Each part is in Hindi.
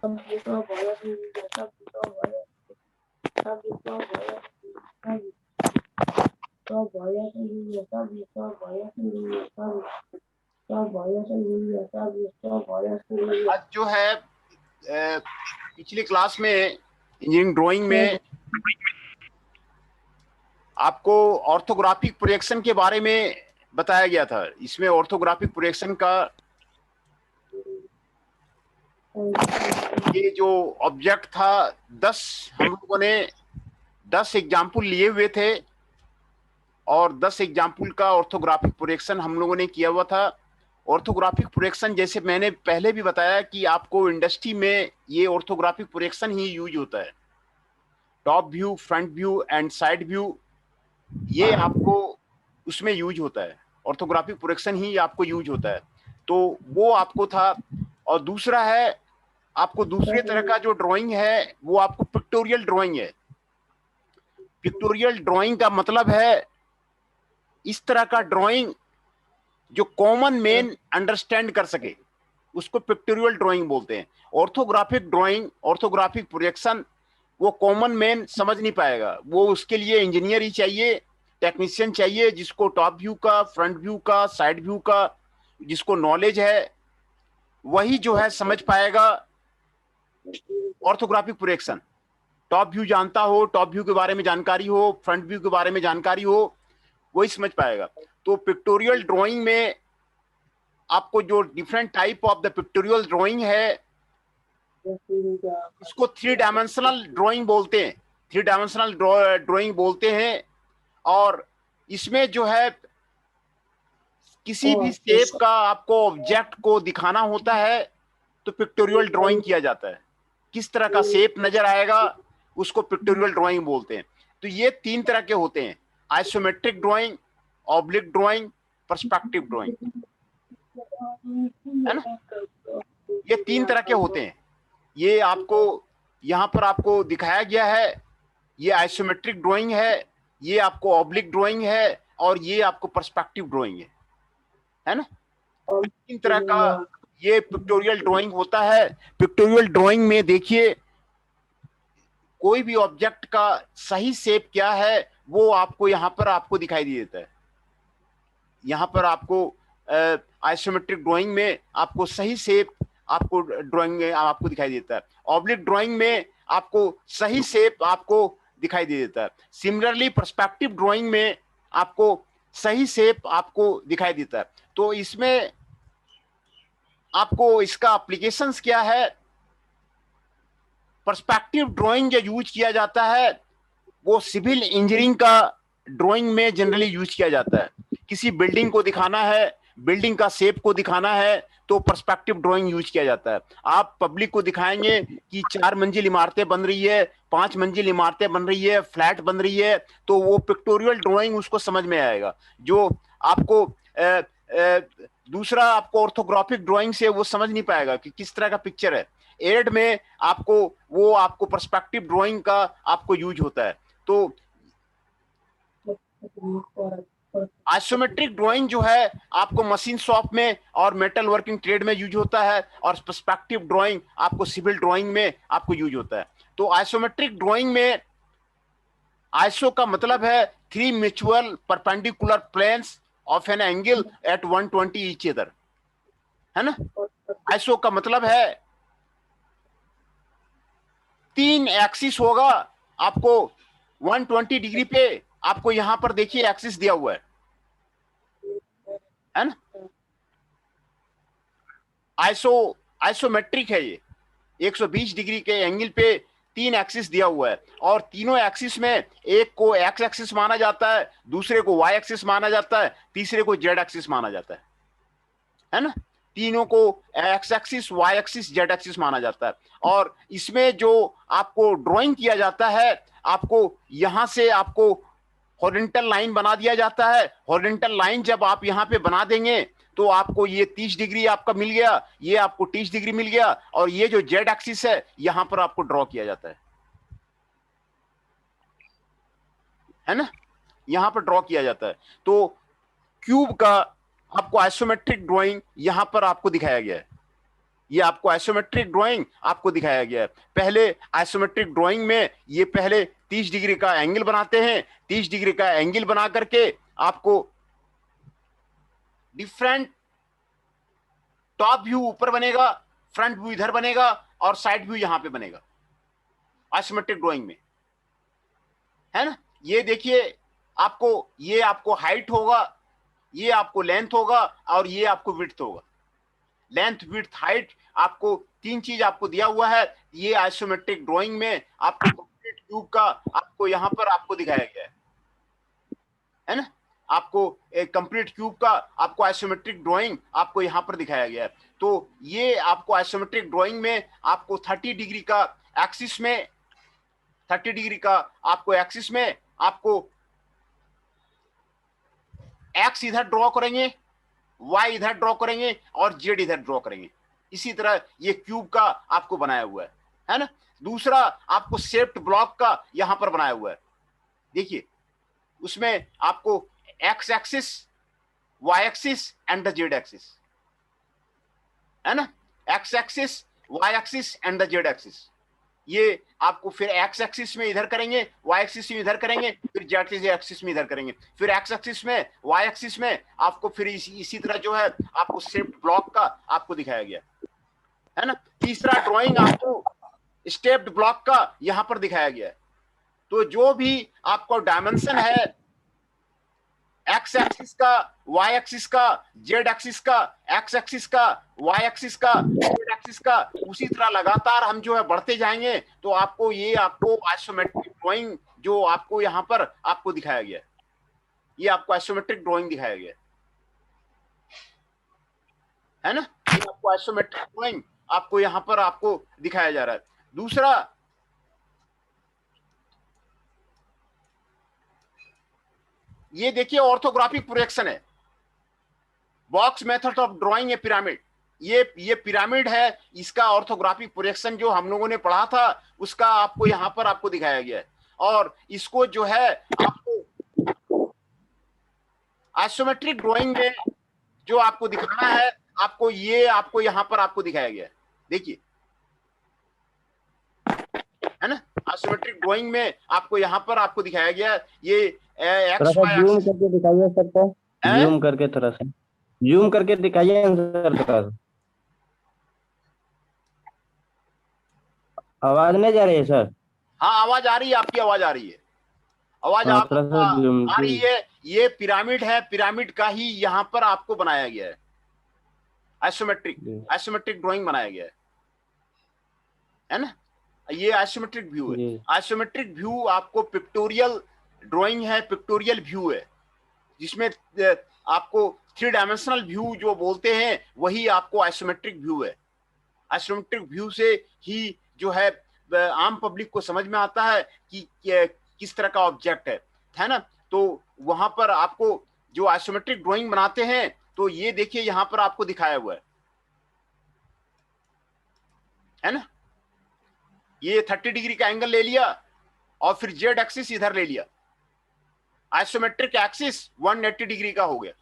आज जो है पिछली क्लास में इंजीनियरिंग ड्राइंग में आपको ऑर्थोग्राफिक प्रोजेक्शन के बारे में बताया गया था। इसमें ऑर्थोग्राफिक प्रोजेक्शन का ये जो ऑब्जेक्ट था 10 हम लोगों ने 10 एग्जाम्पल लिए हुए थे और 10 एग्जाम्पल का ऑर्थोग्राफिक प्रोजेक्शन हम लोगों ने किया हुआ था। ऑर्थोग्राफिक प्रोजेक्शन जैसे मैंने पहले भी बताया कि आपको इंडस्ट्री में ये ऑर्थोग्राफिक प्रोजेक्शन ही यूज होता है। Top view, front view and side view, ये आपको उसमें यूज होता है। ऑर्थोग्राफिक प्रोजेक्शन ही आपको यूज होता है, तो वो आपको था। और दूसरा है आपको दूसरे तरह का जो ड्राइंग है वो आपको पिक्टोरियल ड्राइंग है। पिक्टोरियल ड्राइंग का मतलब है इस तरह का ड्राइंग जो कॉमन मैन अंडरस्टैंड कर सके, उसको पिक्टोरियल ड्राइंग बोलते हैं। ऑर्थोग्राफिक ड्राइंग, ऑर्थोग्राफिक प्रोजेक्शन वो कॉमन मैन समझ नहीं पाएगा। वो उसके लिए इंजीनियर ही चाहिए, टेक्नीशियन चाहिए, जिसको टॉप व्यू का, फ्रंट व्यू का, साइड व्यू का जिसको नॉलेज है, वही जो है समझ पाएगा ऑर्थोग्राफिक प्रोजेक्शन। टॉप व्यू जानता हो, टॉप व्यू के बारे में जानकारी हो, फ्रंट व्यू के बारे में जानकारी हो, वही समझ पाएगा। तो पिक्टोरियल ड्राइंग में आपको जो different type of the pictorial drawing है, इसको 3 डायमेंशनल ड्राइंग बोलते हैं। 3 डायमेंशनल ड्राइंग बोलते हैं। और इसमें जो है किसी भी शेप का आपको ऑब्जेक्ट को दिखाना होता है तो पिक्टोरियल ड्राइंग किया जाता है। किस तरह का शेप नजर आएगा उसको पिक्टोरियल ड्राइंग बोलते हैं। तो ये 3 तरह के होते हैं: isometric drawing, oblique drawing, perspective drawing, है ना। ये 3 तरह के होते हैं। ये आपको यहां पर आपको दिखाया गया है। ये आइसोमेट्रिक ड्राइंग है, ये आपको ऑब्लिक ड्राइंग है, और ये आपको पर्सपेक्टिव ड्राइंग है ना। 3 तरह का ये पिक्टोरियल ड्राइंग होता है। पिक्टोरियल ड्राइंग में देखिए कोई भी ऑब्जेक्ट का सही शेप क्या है वो आपको यहां पर आपको दिखाई दे देता है। यहां पर आपको आइसोमेट्रिक ड्राइंग में आपको सही शेप आपको ड्राइंग में आपको दिखाई देता है। ऑब्लिक ड्राइंग में आपको सही शेप आपको दिखाई दे देता है। सिमिलरली पर्सपेक्टिव ड्राइंग में आपको सही शेप आपको दिखाई देता है। तो इसमें आपको इसका एप्लीकेशंस क्या है। पर्सपेक्टिव ड्राइंग जो यूज किया जाता है वो सिविल इंजीनियरिंग का ड्राइंग में जनरली यूज किया जाता है। किसी बिल्डिंग को दिखाना है, बिल्डिंग का शेप को दिखाना है तो पर्सपेक्टिव ड्राइंग यूज किया जाता है। आप पब्लिक को दिखाएंगे कि 4 मंजिल इमारतें बन रही है, 5 मंजिल इमारतें बन रही है, फ्लैट बन रही है, तो वो पिक्टोरियल ड्राइंग उसको समझ में आएगा। जो आपको दूसरा आपको ऑर्थोग्राफिक ड्राइंग से वो समझ नहीं पाएगा कि किस तरह का पिक्चर है। एड में आपको वो आपको पर्सपेक्टिव ड्राइंग का आपको यूज होता है। तो आइसोमेट्रिक ड्राइंग जो है आपको मशीन शॉप में और मेटल वर्किंग ट्रेड में यूज होता है, और पर्सपेक्टिव ड्राइंग आपको सिविल ड्राइंग में आपको यूज होता है। तो आइसोमेट्रिक ड्राइंग में आइसो का मतलब है 3 mutual perpendicular planes of an angle at 120 each other, है ना। आइसो का मतलब है 3 एक्सिस होगा आपको 120 डिग्री पे। आपको यहां पर देखिए एक्सिस दिया हुआ है ना। आइसोमेट्रिक है ये। 120 डिग्री के एंगल पे 3 एक्सिस दिया हुआ है, और तीनों एक्सिस में एक को एक्स एक्सिस माना जाता है, दूसरे को वाई एक्सिस माना जाता है, तीसरे को जेड एक्सिस माना जाता है ना। तीनों को X axis, Y axis, Z axis माना जाता है। और इसमें जो आपको ड्राइंग किया जाता है, आपको यहां से आपको हॉरिजॉन्टल लाइन बना दिया जाता है। हॉरिजॉन्टल लाइन जब आप यहां पे बना देंगे तो आपको ये 30 डिग्री आपका मिल गया, ये आपको 30 डिग्री मिल गया, और ये जो जेड एक्सिस है यहां पर आपको ड्रॉ किया जाता है ना। यहां पर ड्रॉ किया जाता है। तो क्यूब का आपको आइसोमेट्रिक ड्राइंग यहां पर आपको दिखाया गया है। ये आपको आइसोमेट्रिक ड्राइंग आपको दिखाया गया है। पहले आइसोमेट्रिक ड्राइंग में ये पहले 30 डिग्री का एंगल बनाते हैं। 30 डिग्री का एंगल बना करके आपको डिफरेंट टॉप व्यू ऊपर बनेगा, फ्रंट व्यू इधर बनेगा और साइड व्यू यहां पे बनेगा आइसोमेट्रिक ड्राइंग में, है ना। ये देखिए ये आपको हाइट होगा, ये आपको लेंथ होगा और ये आपको विड्थ होगा। लेंथ, विड्थ, हाइट, आपको 3 चीज आपको दिया हुआ है। ये आइसोमेट्रिक ड्राइंग में आपको कंप्लीट क्यूब का आपको यहां पर आपको दिखाया गया है ना। आपको एक कंप्लीट क्यूब का आपको आइसोमेट्रिक ड्राइंग आपको यहां पर दिखाया गया है। तो ये आपको आइसोमेट्रिक ड्राइंग में आपको 30 डिग्री का एक्सिस में, 30 डिग्री का आपको एक्सिस में आपको एक्स इधर ड्रॉ करेंगे, वाई इधर ड्रॉ करेंगे और जेड इधर ड्रॉ करेंगे। इसी तरह ये क्यूब का आपको बनाया हुआ है ना। दूसरा आपको शेप्ड ब्लॉक का यहां पर बनाया हुआ है। देखिए उसमें आपको X axis, Y axis and the Z axis, है ना। X axis, Y axis and the Z axis. ये आपको फिर एक्स एक्सिस में इधर करेंगे, वाई एक्सिस में इधर करेंगे, फिर जेड एक्सिस में इधर करेंगे, फिर एक्स एक्सिस में, वाई एक्सिस में आपको फिर इसी तरह जो है आपको शेप्ड ब्लॉक का आपको दिखाया गया है ना। तीसरा ड्राइंग आपको स्टेप्ड ब्लॉक का यहां पर दिखाया गया है। तो जो भी आपको डायमेंशन है एक्स एक्सिस का, वाई एक्सिस का, जेड एक्सिस का, एक्स एक्सिस का, वाई एक्सिस का, जेड एक्सिस का, उसी तरह लगातार हम जो है बढ़ते जाएंगे तो आपको ये आपको आइसोमेट्रिक ड्राइंग जो आपको यहां पर आपको दिखाया गया, ये आपको आइसोमेट्रिक ड्राइंग दिखाया गया है ना। ये आपको आइसोमेट्रिक ड्राइंग आपको यहां पर आपको दिखाया जा रहा है। दूसरा ये देखिए ऑर्थोग्राफिक प्रोजेक्शन है, box method of drawing A pyramid. ये पिरामिड है, इसका ऑर्थोग्राफिक प्रोजेक्शन जो हम लोगों ने पढ़ा था उसका आपको यहां पर आपको दिखाया गया है। और इसको जो है आपको आइसोमेट्रिक ड्राइंग में जो आपको दिखाना है आपको ये आपको यहां पर आपको दिखाया गया है। देखिए है ना, आइसोमेट्रिक ड्राइंग में आपको यहां पर आपको दिखाया गया है। ये एक्स वाई जूम करके दिखाइए सर को, जूम करके थोड़ा सा जूम करके दिखाइए सर थोड़ा सा। आवाज नहीं जा रही है सर? हाँ आवाज आ रही है, आपकी आवाज आ रही है, आवाज हाँ, आप थोड़ा सा आ रही है। ये पिरामिड है, पिरामिड का ही यहां पर आपको बनाया गया है, आइसोमेट्रिक ड्राइंग बनाया गया है ना। ये आइसोमेट्रिक व्यू है। आइसोमेट्रिक व्यू आपको पिक्टोरियल ड्राइंग है, पिक्टोरियल व्यू है जिसमें आपको 3 डायमेंशनल व्यू जो बोलते हैं वही आपको आइसोमेट्रिक व्यू है। आइसोमेट्रिक व्यू से ही जो है आम पब्लिक को समझ में आता है कि किस तरह का ऑब्जेक्ट है ना। तो वहां पर आपको जो आइसोमेट्रिक ड्राइंग बनाते हैं तो ये देखिए यहां पर आपको दिखाया हुआ है ना। ये 30 डिग्री का एंगल ले लिया और फिर जेड एक्सिस इधर ले लिया, आइसोमेट्रिक एक्सिस 180 डिग्री का हो गया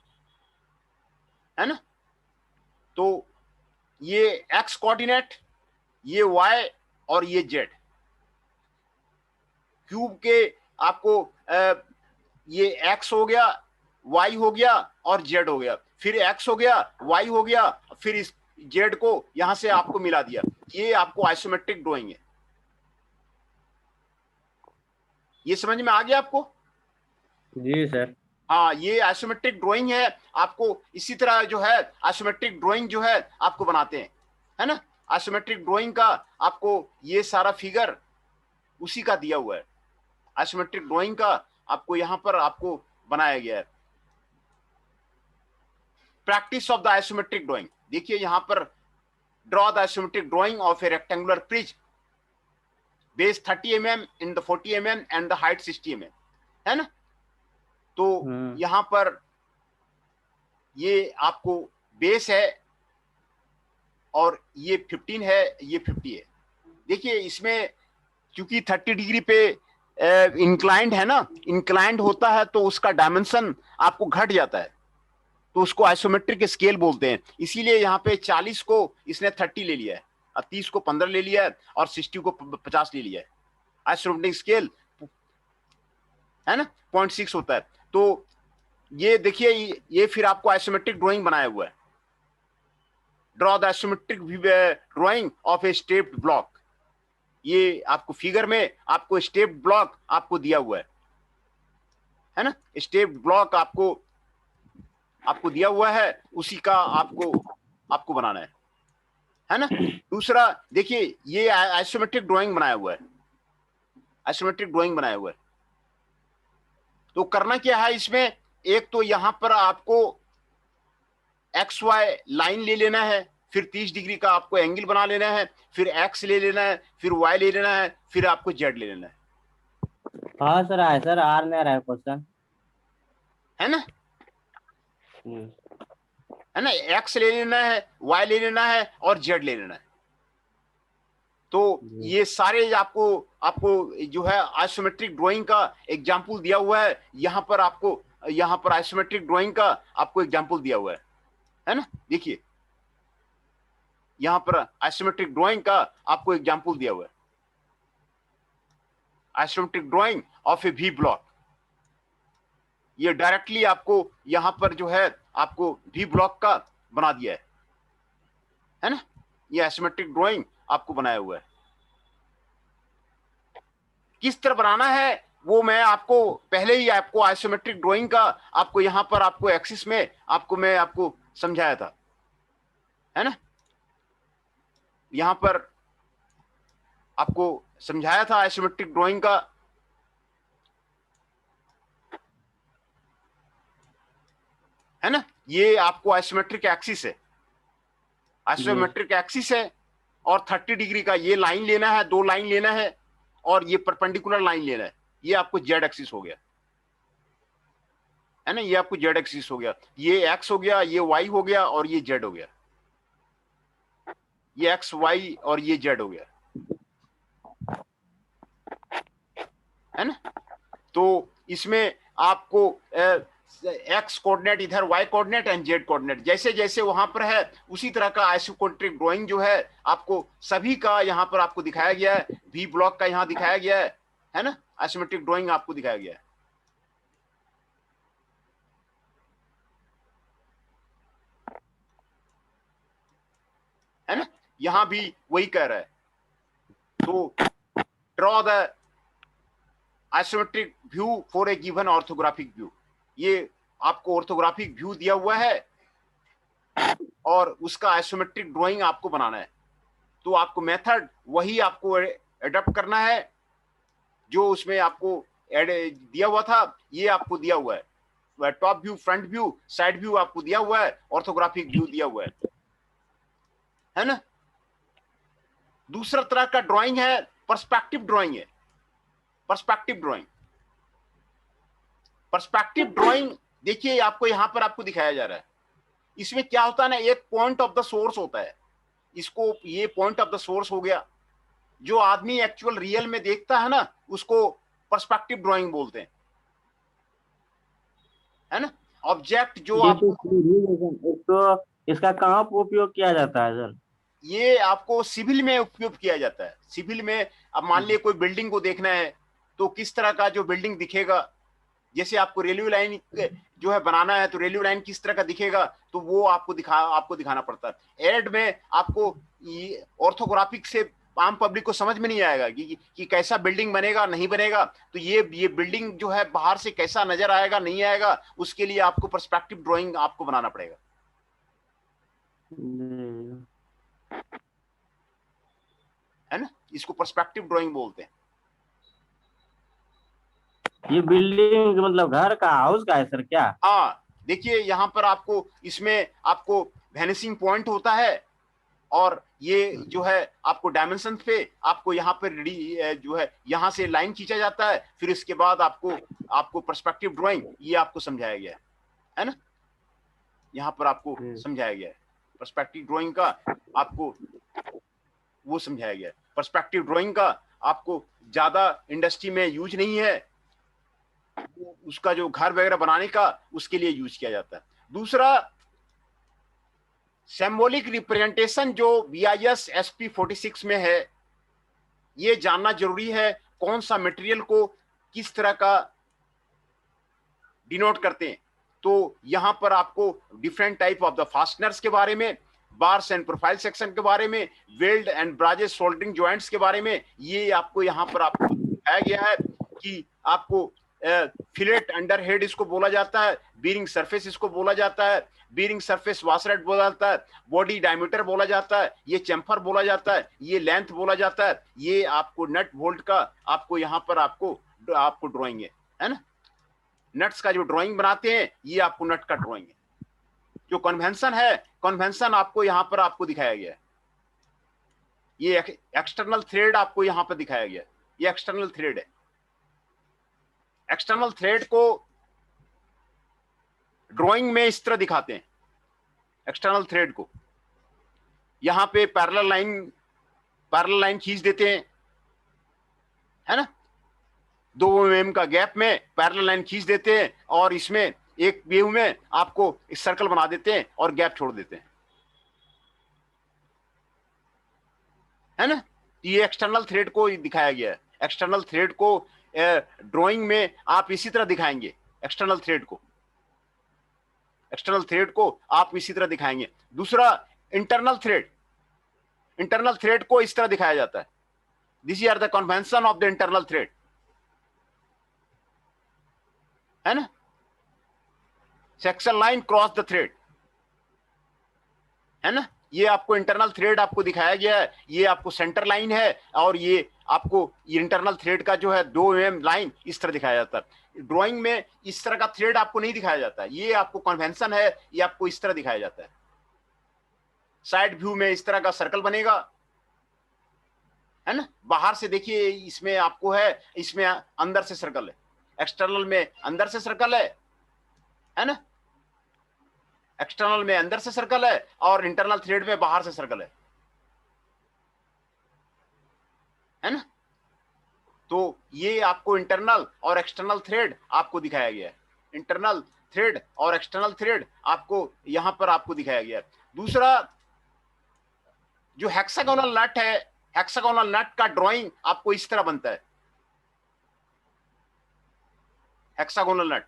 है ना। तो ये एक्स कोऑर्डिनेट, ये वाई और ये जेड। क्यूब के आपको ये एक्स हो गया, वाई हो गया और जेड हो गया, फिर एक्स हो गया, वाई हो गया, फिर इस जेड को यहां से आपको मिला दिया। ये आपको आइसोमेट्रिक ड्राइंग है। ये समझ में आ गया आपको? जी सर। हाँ ये आइसोमेट्रिक ड्राइंग है। आपको इसी तरह जो है आइसोमेट्रिक ड्राइंग जो है आपको बनाते हैं, है ना। आइसोमेट्रिक ड्राइंग का आपको ये सारा फिगर उसी का दिया हुआ है। आइसोमेट्रिक ड्राइंग का आपको यहां पर आपको बनाया गया है। Practice of the isometric drawing, देखिए यहां पर draw the isometric drying of A rectangular prism, base 30 mm in the 40 mm and the height 60 mm, है ना। तो यहां पर ये आपको बेस है और ये 15 है, ये 50 है। देखिए इसमें क्योंकि 30 डिग्री पे इंक्लाइंड है ना, इंक्लाइंड होता है तो उसका डायमेंशन आपको घट जाता है। तो उसको आइसोमेट्रिक स्केल बोलते हैं। इसीलिए यहाँ पे 40 को इसने 30 ले लिया है, और 30 को 15 ले लिया है, और 60 को 50 ले लिया है। आइसोमेट्रिक स्केल है ना 0.6 होता है। तो ये देखिए, ये फिर आपको आइसोमेट्रिक ड्राइंग बनाया हुआ है। Draw the isometric drying of A stepped block. ये आपको फिगर में आपको स्टेप्ड ब्लॉक आपको दिया हुआ है ना, स्टेप्ड ब्लॉक आपको दिया हुआ है, उसी का आपको बनाना है ना। दूसरा देखिए, ये आइसोमेट्रिक ड्राइंग बनाया हुआ है, आइसोमेट्रिक ड्राइंग बनाया हुआ है। तो करना क्या है इसमें, एक तो यहां पर आपको एक्स वाई लाइन ले लेना है, फिर 30 डिग्री का आपको एंगल बना लेना है, फिर एक्स ले लेना है, फिर वाई ले लेना है, फिर आपको जेड ले लेना है। हाँ सर, आए सर, आर में आ रहा है क्वेश्चन, है ना, है ना। एक्स ले लेना है, वाई ले लेना है, और जेड ले लेना है। तो ये सारे आपको जो है आइसोमेट्रिक ड्राइंग का एग्जांपल दिया हुआ है। यहाँ पर आइसोमेट्रिक ड्राइंग का आपको एग्जांपल दिया हुआ है ना। देखिए यहाँ पर आइसोमेट्रिक ड्राइंग का आपको एग्जांपल दिया हुआ है, isometric drying of A V block. ये डायरेक्टली आपको यहाँ पर जो है आपको वी ब्लॉक का बना दिया है ना। ये आइसोमेट्रिक ड्राइंग आपको बनाया हुआ है। किस तरह बनाना है वो मैं आपको पहले ही आपको आइसोमेट्रिक ड्राइंग का आपको यहाँ पर आपको एक्सिस में मैं आपको समझाया था, है ना। यहाँ पर आपको समझाया था आइसोमेट्रिक ड्राइंग का, है ना। ये आपको आइसोमेट्रिक एक्सिस है, आइसोमेट्रिक एक्सिस है, और 30 डिग्री का ये लाइन लेना है, 2 लाइन लेना है, और ये परपेंडिकुलर लाइन लेना है। ये आपको जेड एक्सिस हो गया, है ना। ये आपको जेड एक्सिस हो गया, ये एक्स हो गया, ये वाई हो गया, और ये जेड हो गया। ये एक्स वाई और ये जेड हो गया, है ना। तो इसमें आपको एक्स कोऑर्डिनेट इधर, Y coordinate and Z coordinate जैसे जैसे वहां पर है, उसी तरह का आइसोमेट्रिक ड्राइंग जो है आपको सभी का यहाँ पर आपको दिखाया गया है। वी ब्लॉक का यहाँ दिखाया गया है ना। आइसोमेट्रिक ड्राइंग आपको दिखाया गया है ना। यहां भी वही कह रहा है। तो draw the isometric view for a given orthographic view. ये आपको ऑर्थोग्राफिक व्यू दिया हुआ है और उसका आइसोमेट्रिक ड्राइंग आपको बनाना है। तो आपको मेथड वही आपको अडॉप्ट करना है जो उसमें आपको दिया हुआ था। ये आपको दिया हुआ है, top view, front view, side view आपको दिया हुआ है, ऑर्थोग्राफिक व्यू दिया हुआ है ना। दूसरा तरह का ड्राइंग है पर्सपेक्टिव ड्राइंग है। पर्सपेक्टिव ड्राइंग, पर्सपेक्टिव ड्राइंग देखिए आपको यहां पर आपको दिखाया जा रहा है। इसमें क्या होता है ना, एक पॉइंट ऑफ द सोर्स होता है। इसको ये पॉइंट ऑफ द सोर्स हो गया। जो आदमी एक्चुअल रियल में देखता है ना, उसको पर्सपेक्टिव ड्राइंग बोलते हैं, है ना। ऑब्जेक्ट जो आप तो इसका कहाँ पर उपयोग किया जाता है सर? ये आपको सिविल में उपयोग किया जाता है। सिविल में अब मान लिया कोई बिल्डिंग को देखना है, तो किस तरह का जो बिल्डिंग दिखेगा, जैसे आपको रेलवे लाइन जो है बनाना है, तो रेलवे लाइन किस तरह का दिखेगा, तो वो आपको दिखाना पड़ता है। एड में आपको ऑर्थोग्राफिक से आम पब्लिक को समझ में नहीं आएगा कि कैसा बिल्डिंग बनेगा नहीं बनेगा। तो ये बिल्डिंग जो है बाहर से कैसा नजर आएगा नहीं आएगा, उसके लिए आपको पर्सपेक्टिव ड्राइंग आपको बनाना पड़ेगा, है ना। इसको पर्सपेक्टिव ड्राइंग बोलते हैं। ये बिल्डिंग मतलब घर का, हाउस का है सर क्या? हाँ देखिए, यहाँ पर आपको इसमें आपको वैनिशिंग पॉइंट होता है, और ये जो है आपको डायमेंशन पे आपको यहाँ पर जो है यहाँ से लाइन खींचा जाता है। फिर इसके बाद आपको पर्सपेक्टिव ड्राइंग ये आपको समझाया गया है ना। यहाँ पर आपको समझाया गया है पर्सपेक्टिव ड्राइंग का, आपको वो समझाया गया है। पर्सपेक्टिव ड्राइंग का आपको ज्यादा इंडस्ट्री में यूज नहीं है, उसका जो घर वगैरह बनाने का उसके लिए यूज किया जाता है। दूसरा सिंबॉलिक रिप्रेजेंटेशन जो BIS SP 46 में है, ये जानना जरूरी है कौन सा मटेरियल को किस तरह का डिनोट करते हैं। तो यहां पर आपको different type of the fasteners के बारे में, बार्स एंड प्रोफाइल सेक्शन के बारे में, वेल्ड एंड ब्राजेस सोल्डरिंग जॉइंट्स के बारे में, ये आपको यहां पर आपको दिखाया गया है कि आपको फिलेट अंडर हेड इसको बोला जाता है, बीरिंग सरफेस इसको बोला जाता है, बीरिंग सरफेस वाशरेट बोला जाता है, बॉडी डायमीटर बोला जाता है, ये चैम्फर बोला जाता है, ये लेंथ बोला जाता है, ये आपको नट बोल्ट का आपको यहां पर आपको ड्राइंग है ना, नट्स का जो ड्राइंग बनाते हैं ये आपको नट का ड्राइंग है। जो कन्वेंशन है, कन्वेंशन आपको यहां पर आपको दिखाया गया है। ये एक्सटर्नल थ्रेड आपको यहां पर दिखाया गया है, ये एक्सटर्नल थ्रेड है। एक्सटर्नल थ्रेड को ड्राइंग में इस तरह दिखाते हैं। एक्सटर्नल थ्रेड को यहां पे पैरेलल लाइन खींच देते हैं, है ना, 2 mm का गैप में पैरेलल लाइन खींच देते हैं और इसमें एक वेव में आपको एक सर्कल बना देते हैं और गैप छोड़ देते हैं, है ना। ये एक्सटर्नल थ्रेड को दिखाया गया है। एक्सटर्नल थ्रेड को ड्राइंग में आप इसी तरह दिखाएंगे। एक्सटर्नल थ्रेड को आप इसी तरह दिखाएंगे। दूसरा इंटरनल थ्रेड को इस तरह दिखाया जाता है। This are the convention of the internal thread, है ना। Section line cross the thread, है ना। ये आपको इंटरनल थ्रेड आपको दिखाया गया है। ये आपको सेंटर लाइन है और ये आपको इंटरनल थ्रेड का जो है 2 mm लाइन इस तरह दिखाया जाता है। ड्राइंग में इस तरह का थ्रेड आपको नहीं दिखाया जाता है। ये आपको कन्वेंशन है, ये आपको इस तरह दिखाया जाता है। साइड व्यू में इस तरह का सर्कल बनेगा, है ना। बाहर से देखिए इसमें आपको है, इसमें अंदर से सर्कल है, एक्सटर्नल में अंदर से सर्कल है ना। एक्सटर्नल में अंदर से सर्कल है और इंटरनल थ्रेड में बाहर से सर्कल है ना। तो ये आपको इंटरनल और एक्सटर्नल थ्रेड आपको दिखाया गया है। इंटरनल थ्रेड और एक्सटर्नल थ्रेड आपको यहां पर आपको दिखाया गया है। दूसरा जो हेक्सागोनल नट है, हेक्सागोनल नट का ड्राइंग आपको इस तरह बनता है। हेक्सागोनल नट,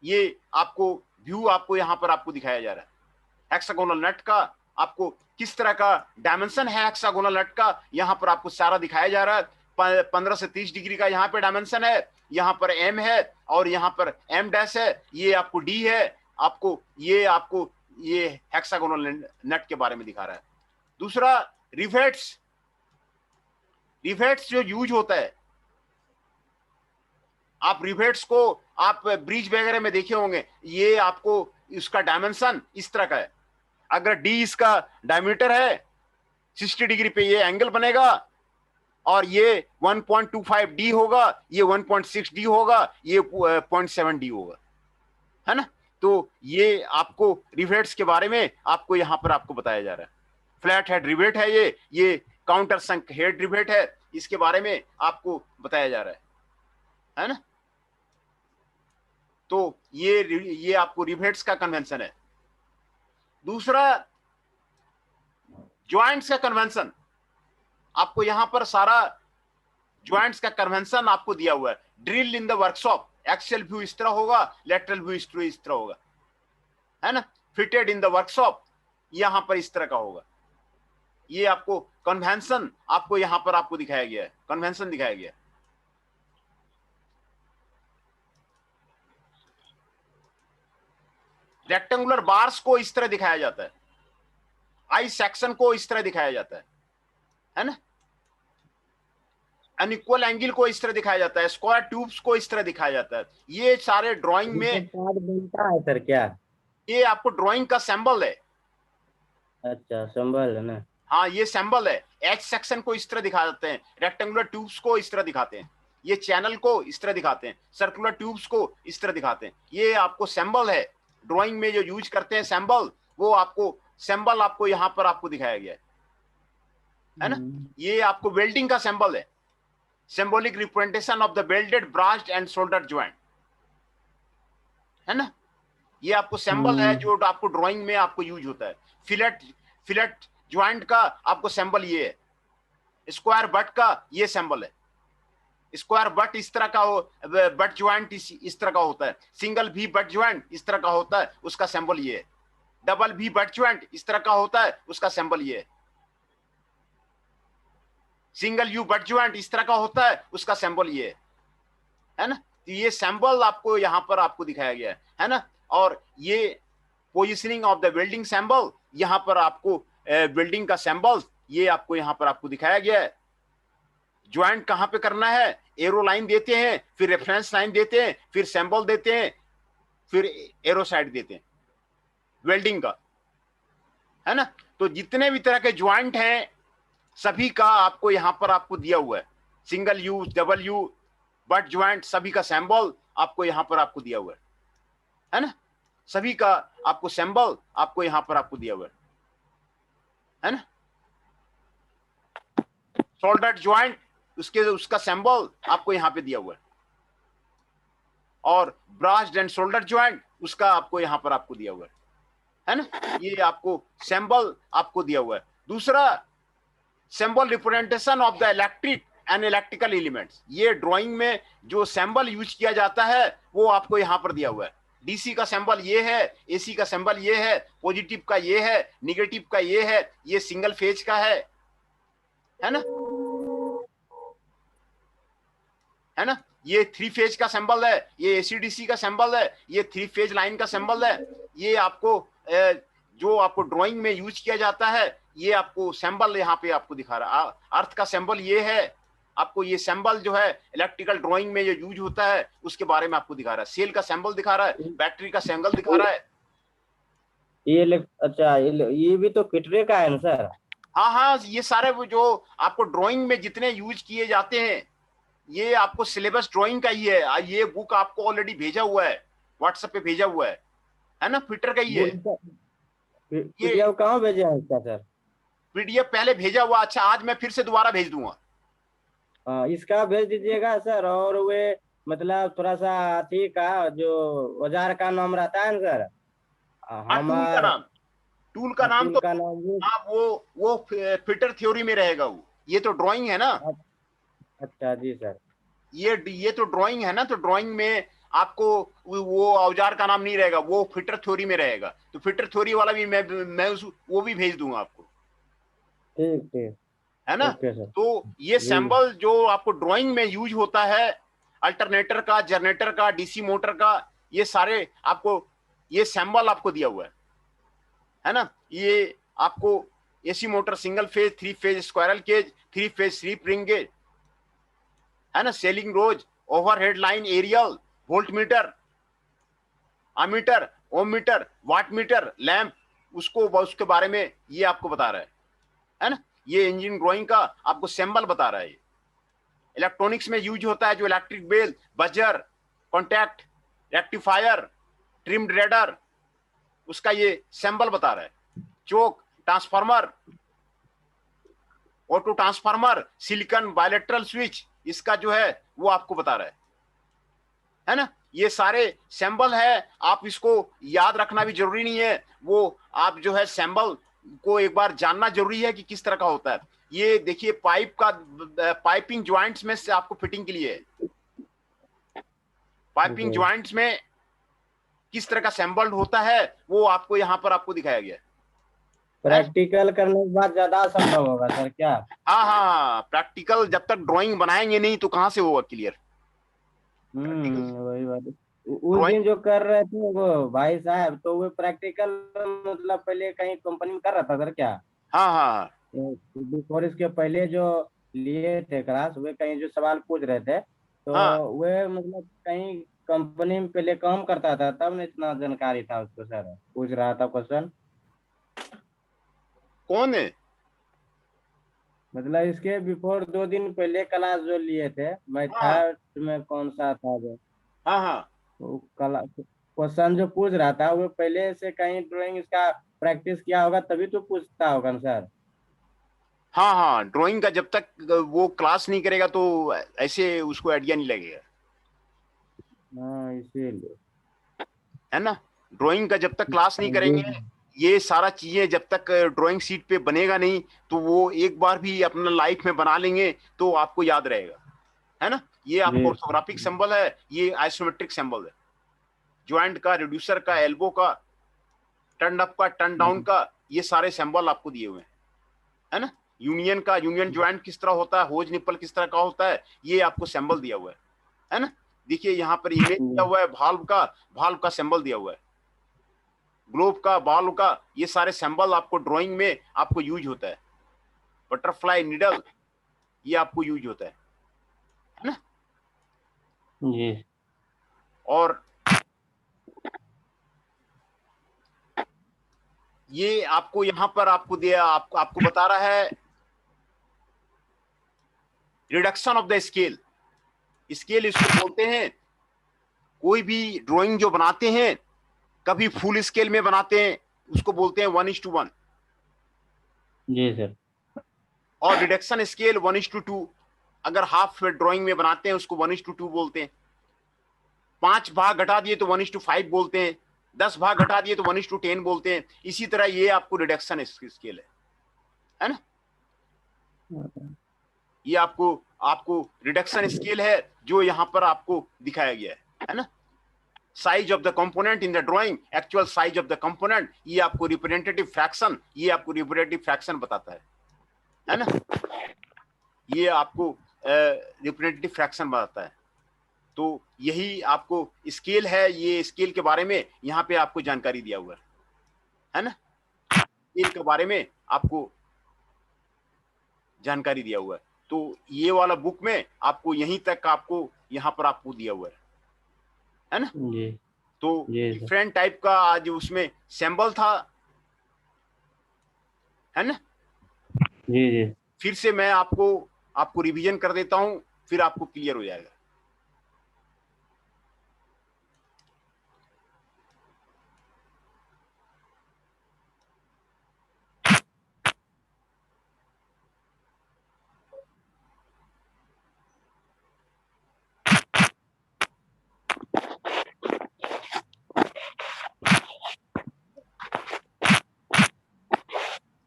ये आपको व्यू आपको यहां पर आपको दिखाया जा रहा है। हेक्सागोनल नट का आपको किस तरह का डायमेंशन है, हेक्सागोनल नट का यहां पर आपको सारा दिखाया जा रहा है। 15 से 30 डिग्री का यहां पे डायमेंशन है, यहां पर M है और यहां पर M डैश है, ये आपको D है। आपको ये हेक्सागोनल नट के बारे में दिखा रहा है। दूसरा रिवेट्स जो यूज होता है, आप रिवेट्स को आप ब्रिज वगैरह में देखे होंगे, ये आपको इसका डायमेंशन इस तरह का है। अगर D इसका डायमीटर है 60 डिग्री पे ये एंगल बनेगा और ये 1.25 D होगा, ये 1.6 D होगा, ये 0.7 D होगा, है ना। तो ये आपको रिवेट्स के बारे में आपको यहां पर आपको बताया जा रहा है। फ्लैट हेड रिवेट है ये काउंटर संक हेड रिवेट है, इसके बारे में आपको बताया जा रहा है ना। तो ये आपको रिवेट्स का कन्वेंशन है। दूसरा ज्वाइंट्स का कन्वेंशन, आपको यहां पर सारा ज्वाइंट्स का कन्वेंशन आपको दिया हुआ है। Drill in the workshop, axial view इस तरह होगा, लेटरल व्यू इस तरह होगा, है ना। फिटेड इन द वर्कशॉप यहां पर इस तरह का होगा। ये आपको कन्वेंशन आपको यहां पर आपको दिखाया गया है, कन्वेंशन दिखाया गया है। रेक्टेंगुलर बार्स को इस तरह दिखाया जाता है, आई सेक्शन को इस तरह दिखाया जाता है ना। अनइक्वल एंगल को इस तरह दिखाया जाता है, स्क्वायर ट्यूब्स को इस तरह दिखाया जाता है। ये सारे ड्राइंग में बनता है सर क्या? ये आपको ड्राइंग का सिंबल है। अच्छा, सिंबल है ना। हाँ, ये सिंबल है। एच सेक्शन को इस तरह दिखा देते हैं, रेक्टेंगुलर ट्यूब्स को इस तरह दिखाते हैं, ये चैनल को इस तरह दिखाते हैं, सर्कुलर ट्यूब्स को इस तरह दिखाते हैं। ये आपको सिंबल है। ड्राइंग में जो यूज करते हैं सिंबल, वो आपको सिंबल आपको यहां पर आपको दिखाया गया है ना। ये आपको वेल्डिंग का सिंबल है, symbolic representation of the welded brazed and shoulder joint, है ना। ये आपको सैंबल है जो आपको ड्राइंग में आपको यूज होता है। फिलेट फिलेट ज्वाइंट का आपको सैंबल ये है। स्क्वायर बट का ये सैंबल है। स्क्वायर बट इस तरह का हो, बट ज्वाइंट इस तरह का होता है। सिंगल भी बट ज्वाइंट इस तरह का होता है, उसका सैंबल ये है। डबल भी बट ज्वाइंट इस तरह का होता है, उसका सैंबल ये है। सिंगल यू बट ज्वाइंट इस तरह का होता है, उसका सैंबल ये है ना। तो ये सैंबल आपको यहां पर आपको दिखाया गया है ना। और ये पोजिशनिंग ऑफ द बिल्डिंग सैंबल, यहां पर आपको बिल्डिंग का सैंबल ये आपको यहां पर आपको दिखाया गया है। ज्वाइंट कहां पे करना है, एरो लाइन देते हैं, फिर रेफरेंस लाइन देते हैं, फिर सैंबल देते हैं, फिर एरो साइड देते हैं वेल्डिंग का, है ना। तो जितने भी तरह के ज्वाइंट हैं सभी का आपको यहां पर आपको दिया हुआ है। Single you, double U, but joint, सभी का सैंबल आपको यहां पर आपको दिया हुआ है ना। सभी का आपको सैंबल आपको यहां पर आपको दिया हुआ है ना। शोल्डर ज्वाइंट उसका सैंबल आपको यहां पे दिया हुआ है। और ब्रास्ड एंड शोल्डर ज्वाइंट उसका आपको यहां पर आपको दिया हुआ है ना। ये आपको सैंबल आपको दिया हुआ है। दूसरा, symbol representation of the electric and electrical elements. ये ड्राइंग में जो सैंबल यूज किया जाता है वो आपको यहां पर दिया हुआ है। डीसी का सैंबल ये है, एसी का सैंबल ये है, पॉजिटिव का ये है, निगेटिव का ये है, ये सिंगल फेज का है ना, है ना। ये 3 फेज का सिंबल है, ये एसीडीसी का सिंबल है, ये 3 फेज लाइन का सिंबल है। ये आपको जो आपको ड्राइंग में यूज किया जाता है ये आपको सिंबल यहाँ पे आपको दिखा रहा है। अर्थ का सिंबल ये है, आपको ये सिंबल जो है इलेक्ट्रिकल ड्राइंग में जो यूज होता है उसके बारे में आपको दिखा रहा है। सेल का सिंबल दिखा रहा है, बैटरी का सिंबल दिखा रहा है। अच्छा, ये भी तो किटरे का है ना सर? हाँ हाँ, ये सारे वो जो आपको ड्राइंग में जितने यूज किए जाते हैं ये आपको सिलेबस ड्राइंग का ही है। ये बुक आपको ऑलरेडी भेजा हुआ है, व्हाट्सएप पे भेजा हुआ है ना, फिटर का ही है। ये पीडीएफ कहाँ भेजे हैं इसका सर? पीडीएफ पहले भेजा हुआ। अच्छा, आज मैं फिर से दोबारा भेज दूंगा। इसका भेज दीजिएगा सर। और वे मतलब थोड़ा सा अथी का जो औजार का नाम रहता है ना सर, हाँ, टूल का नाम टूल तो का नाम हाँ वो फिटर थ्योरी में रहेगा वो। ये तो ड्राइंग है ना। अच्छा जी सर। ये तो ड्राइंग है ना, तो ड्राइंग में आपको वो औजार का नाम नहीं रहेगा, वो फिटर थ्योरी में रहेगा। तो फिटर थ्योरी वाला भी मैं वो भी भेज दूंगा आपको, ठीक ठीक, है ना। Okay sir. तो ये जी सैंबल जो आपको ड्राइंग में यूज होता है, अल्टरनेटर का, जनरेटर का, डीसी मोटर का, ये सारे आपको ये सैंबल आपको दिया हुआ है ना। ये आपको AC motor single phase, 3 phase squirrel cage, 3 phase slip ring gauge, है ना, ceiling rose, overhead line, aerial, volt meter, ammeter, ohm meter, watt meter, lamp, उसके बारे में ये आपको बता रहा है ना। ये इंजन ड्राइंग का आपको सिंबल बता रहा है। इलेक्ट्रॉनिक्स में यूज होता है जो electric bell, buzzer, contact, rectifier, trimmed reader, उसका ये सिंबल बता रहा है। Choke, transformer, auto transformer, silicon bilateral switch, इसका जो है वो आपको बता रहा है ना। ये सारे सिंबल है, आप इसको याद रखना भी जरूरी नहीं है। वो आप जो है सिंबल को एक बार जानना जरूरी है कि किस तरह का होता है। ये देखिए पाइप का पाइपिंग ज्वाइंट्स में से आपको फिटिंग के लिए, पाइपिंग ज्वाइंट्स में किस तरह का सिंबल होता है वो आपको यहाँ पर आपको दिखाया गया है। प्रैक्टिकल करने के बाद ज्यादा संभव होगा सर क्या? हाँ हाँ, प्रैक्टिकल जब तक ड्राइंग बनाएंगे नहीं तो कहाँ से होगा क्लियर। वही बात। उस ड्राइंग दिन जो कर रहे थे वो भाई साहब, तो वो प्रैक्टिकल मतलब पहले कहीं कंपनी में कर रहा था सर क्या? हाँ हाँ बिफोर इसके पहले जो लिए थे क्लास, वे कहीं जो सवाल पूछ रहे थे तो हाँ। वे मतलब कहीं कंपनी में पहले काम करता था, तब न इतना जानकारी था उसको सर, पूछ रहा था क्वेश्चन। कौन है? मतलब इसके बिफोर 2 दिन पहले क्लास जो लिए थे, मैं था हाँ में कौन सा था जो हाँ हाँ वो क्वेश्चन जो पूछ रहा था, वो पहले से कहीं ड्राइंग इसका प्रैक्टिस किया होगा तभी तो पूछता होगा ना सर। हाँ हाँ, ड्राइंग का जब तक वो क्लास नहीं करेगा तो ऐसे उसको आइडिया नहीं लगेगा, हाँ इसीलिए। है ना। ड्राइंग का जब तक क्लास नहीं करेंगे, ये सारा चीजें जब तक ड्राइंग शीट पे बनेगा नहीं, तो वो एक बार भी अपना लाइफ में बना लेंगे तो आपको याद रहेगा, है ना। ये आपको ऑर्थोग्राफिक सिंबल है, ये आइसोमेट्रिक सिंबल है, ज्वाइंट का, रिड्यूसर का, एल्बो का, टर्न अप का, टर्न डाउन का, ये सारे सिंबल आपको दिए हुए हैं, है ना। यूनियन का, यूनियन ज्वाइंट किस तरह होता है, होज निप्पल किस तरह का होता है, ये आपको सिंबल दिया हुआ है ना। देखिए यहाँ पर इमेज दिया हुआ है भाल्व का सिंबल दिया हुआ है, ग्लोब का, बाल का, ये सारे सिंबल आपको ड्राइंग में आपको यूज होता है। बटरफ्लाई, निडल, ये आपको यूज होता है ना जी। और ये आपको यहाँ पर आपको दिया, आपको बता रहा है reduction of the scale. Scale इसको बोलते हैं, कोई भी ड्राइंग जो बनाते हैं, कभी फुल स्केल में बनाते हैं, उसको बोलते हैं 1:1। जी सर। और रिडक्शन स्केल 1:2। अगर हाफ ड्राइंग में बनाते हैं उसको 1:2 बोलते हैं। 5 भाग घटा दिए तो 1:5 बोलते हैं। 10 भाग घटा दिए तो 1:10 बोलते हैं। इसी तरह ये आपको रिडक्शन स्केल है ना। ये आपको रिडक्शन स्केल है जो यहाँ पर आपको दिखाया गया है ना। Size of the component in the drawing, actual size of the component, ये आपको रिप्रेजेंटेटिव फ्रैक्शन, ये आपको रिप्रेजेंटेटिव फ्रैक्शन बताता है ना। ये आपको रिप्रेजेंटेटिव फ्रैक्शन बताता है। तो यही आपको स्केल है, ये स्केल के बारे में यहाँ पे आपको जानकारी दिया हुआ है ना। स्केल के बारे में आपको जानकारी दिया हुआ है। तो ये वाला बुक में आपको यहीं तक आपको यहाँ पर आपको दिया हुआ है ना जी। तो डिफरेंट टाइप का आज उसमें सिंबल था, है ना। जी जी। फिर से मैं आपको रिवीजन कर देता हूं, फिर आपको क्लियर हो जाएगा।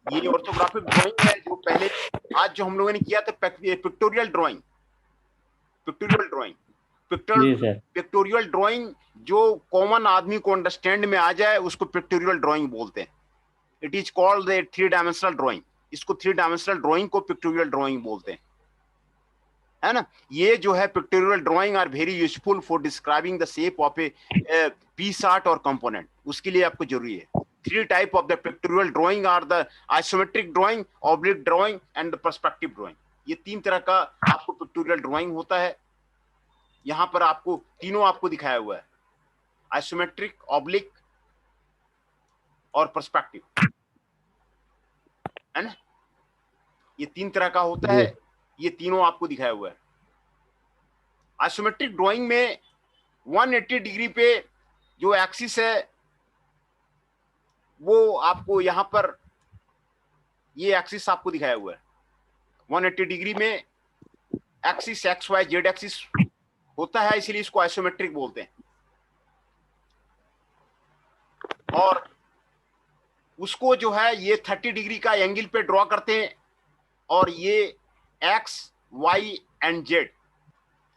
ये ऑर्थोग्राफिक ड्राइंग है जो पहले आज जो हम लोगों ने किया था, पिक्टोरियल ड्राइंग। पिक्टोरियल ड्राइंग जो कॉमन आदमी को अंडरस्टैंड में आ जाए उसको पिक्टोरियल ड्राइंग बोलते हैं। It is called the 3 dimensional drawing. इसको 3 डायमेंशनल ड्राइंग को पिक्टोरियल ड्राइंग बोलते हैं, है ना। ये जो है pictorial drawing are very useful for describing the shape of a piece art और कंपोनेंट। उसके लिए आपको जरूरी है। 3 type of the pictorial drawing are the isometric drawing, oblique drawing and the perspective drawing. ये 3 तरह का आपको पिक्टोरियल ड्राइंग होता है। यहाँ पर आपको तीनों आपको दिखाया हुआ है, आइसोमेट्रिक, ऑब्लिक और पर्सपेक्टिव, है ना। ये 3 तरह का होता है, ये तीनों आपको दिखाया हुआ है। आइसोमेट्रिक ड्राइंग में 180 डिग्री पे जो एक्सिस है वो आपको यहाँ पर ये एक्सिस आपको दिखाया हुआ है। 180 डिग्री में axis X Y Z axis होता है, इसीलिए इसको आइसोमेट्रिक बोलते हैं। और उसको जो है ये 30 डिग्री का एंगल पे ड्रॉ करते हैं और ये एक्स वाई एंड जेड,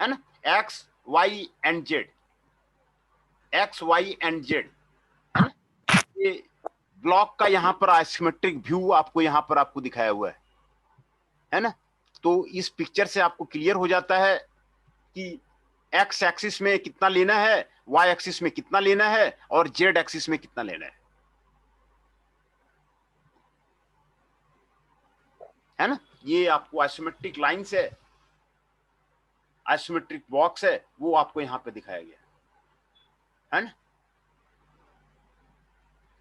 है ना। X Y and Z, X Y and Z, है ना। ये ब्लॉक का यहाँ पर आइसोमेट्रिक व्यू आपको यहाँ पर आपको दिखाया हुआ है ना। तो इस पिक्चर से आपको क्लियर हो जाता है कि एक्स एक्सिस में कितना लेना है, वाई एक्सिस में कितना लेना है और जेड एक्सिस में कितना लेना है ना। ये आपको आइसोमेट्रिक लाइंस है, आइसोमेट्रिक बॉक्स है, वो आपको यहाँ पे दिखाया गया है ना।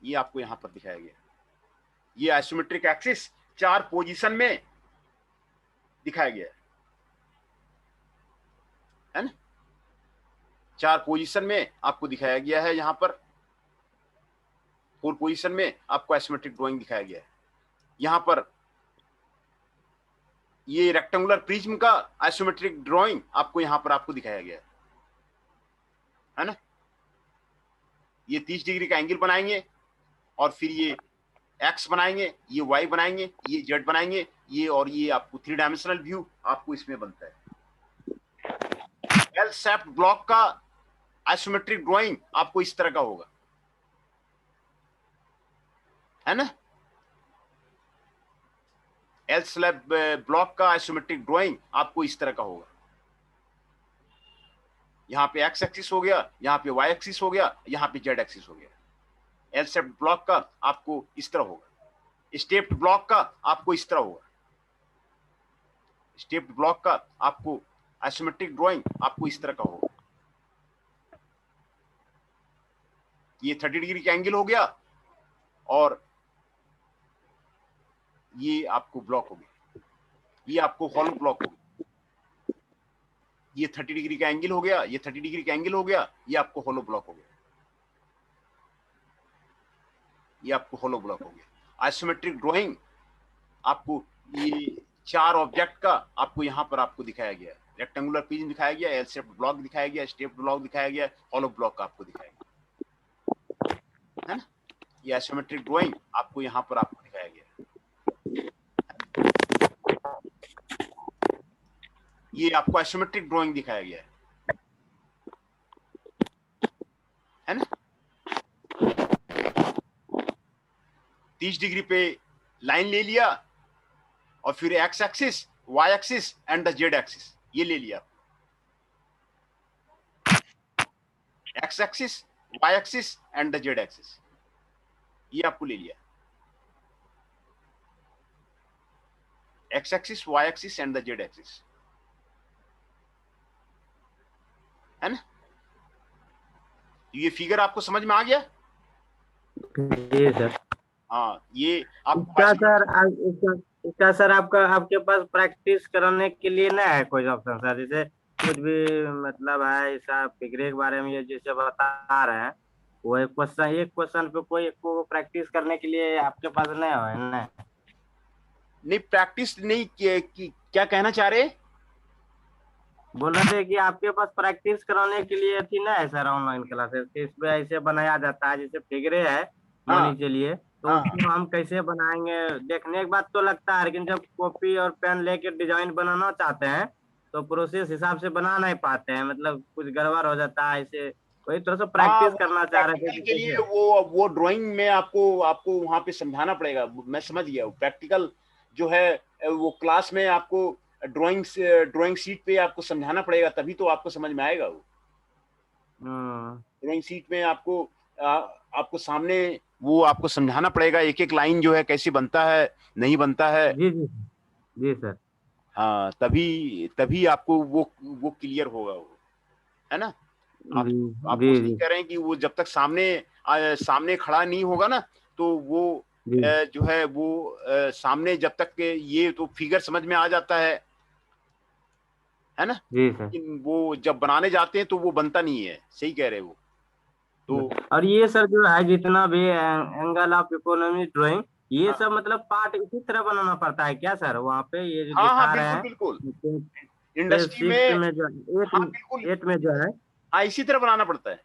ये आपको यहाँ पर दिखाया गया। ये आइसोमेट्रिक एक्सिस 4 पोजीशन में दिखाया गया है ना। 4 पोजीशन में आपको दिखाया गया है। यहाँ पर 4 पोजीशन में आपको आइसोमेट्रिक ड्राइंग दिखाया गया है। यहाँ पर ये रेक्टेंगुलर प्रिज्म का आइसोमेट्रिक ड्राइंग आपको यहाँ पर आपको दिखाया गया है ना। ये 30 डिग्री का एंगल बनाएंगे और फिर ये एक्स बनाएंगे, ये वाई बनाएंगे, ये जेड बनाएंगे, ये और ये आपको 3 डायमेंशनल व्यू आपको इसमें बनता है। एल शेप्ड ब्लॉक का आइसोमेट्रिक ड्राइंग आपको इस तरह का होगा, है ना। एल स्लैब ब्लॉक का आइसोमेट्रिक ड्राइंग आपको इस तरह का होगा। यहाँ पे एक्स एक्सिस हो गया, यहाँ पे वाई एक्सिस हो गया, यहाँ पे जेड एक्सिस हो गया। एल शेप्ड ब्लॉक का आपको इस तरह होगा। स्टेप्ड ब्लॉक का आपको इस तरह होगा। स्टेप्ड ब्लॉक का आपको आइसोमेट्रिक ड्राइंग आपको इस तरह का होगा। ये 30 डिग्री का एंगल हो गया और ये आपको ब्लॉक हो गया, ये आपको हॉलो ब्लॉक हो गया। ये 30 डिग्री का एंगल हो गया, ये 30 डिग्री का एंगल हो गया, ये आपको हॉलो ब्लॉक हो गया, ये आपको हॉलो ब्लॉक हो गया। आइसोमेट्रिक ड्राइंग आपको ये 4 ऑब्जेक्ट का आपको यहाँ पर आपको दिखाया गया है। रेक्टेंगुलर प्रिज्म दिखाया गया, एल शेप्ड ब्लॉक दिखाया गया, स्टेप्ड ब्लॉक दिखाया गया, हॉलो ब्लॉक आपको दिखाया गया, है ना। ये आइसोमेट्रिक ड्राइंग आपको यहाँ पर आपको दिखाया गया है। ये आपको आइसोमेट्रिक ड्राइंग दिखाया गया है ना। 30 डिग्री पे लाइन ले लिया और फिर X axis, Y axis and the Z axis ये ले लिया। X axis, Y axis and the Z axis ये आपको ले लिया। X axis, Y axis and the Z axis, है ना। ये फिगर आपको समझ में आ गया? जी सर। हाँ, ये आपको इसका सर इसका सर आपके पास प्रैक्टिस कराने के लिए ना है कोई ऑप्शन सर? जैसे कुछ भी मतलब है ऐसा फिगरे के बारे में ये जैसे बता रहे हैं, वो एक क्वेश्चन पे कोई को प्रैक्टिस करने के लिए आपके पास नहीं है ना? नहीं, प्रैक्टिस नहीं क्या कहना चाह रहे? बोल रहे थे कि आपके पास प्रैक्टिस कराने के लिए थी ना है सर ऑनलाइन क्लासेस, इसमें ऐसे बनाया जाता है जैसे फिगरे है हाँ मान चलिए, तो हाँ उसको हम कैसे बनाएंगे देखने के बाद तो लगता है, लेकिन जब कॉपी और पेन लेके डिजाइन बनाना चाहते हैं तो प्रोसेस हिसाब से बना नहीं पाते हैं, मतलब कुछ गड़बड़ हो जाता है ऐसे, वही थोड़ा सा हाँ, प्रैक्टिस करना चाह रहे थे प्रैक्टिकल कि के लिए कैसे। वो ड्राइंग में आपको वहां पे समझाना पड़ेगा। मैं समझ गया, प्रैक्टिकल जो है वो क्लास में आपको ड्राइंग शीट पे आपको समझाना पड़ेगा, तभी तो आपको समझ में आएगा। वो ड्राइंग शीट में आपको सामने वो आपको समझाना पड़ेगा, एक एक लाइन जो है कैसे बनता है, नहीं बनता है। जी जी जी सर। हाँ, तभी तभी आपको वो क्लियर होगा वो, है ना। आप जी आपको जी सही जी कह रहे हैं कि वो जब तक सामने खड़ा नहीं होगा ना, तो वो जी जो है वो सामने जब तक ये तो फिगर समझ में आ जाता है ना। जी सर। लेकिन वो जब बनाने जाते हैं तो वो बनता नहीं है। सही कह रहे हैं वो तो। और ये सर जो है जितना भी एंगल ऑफ इकोनॉमी ड्राइंग, ये हाँ सब मतलब पार्ट इसी तरह बनाना पड़ता है क्या सर वहाँ पे ये जो हाँ हाँ, दिखा रहे बिल्कुल हैं बिल्कुल। पेज इंडस्ट्री 6 में में जो हाँ बिल्कुल, 8 में जो है, हाँ इसी तरह बनाना पड़ता है,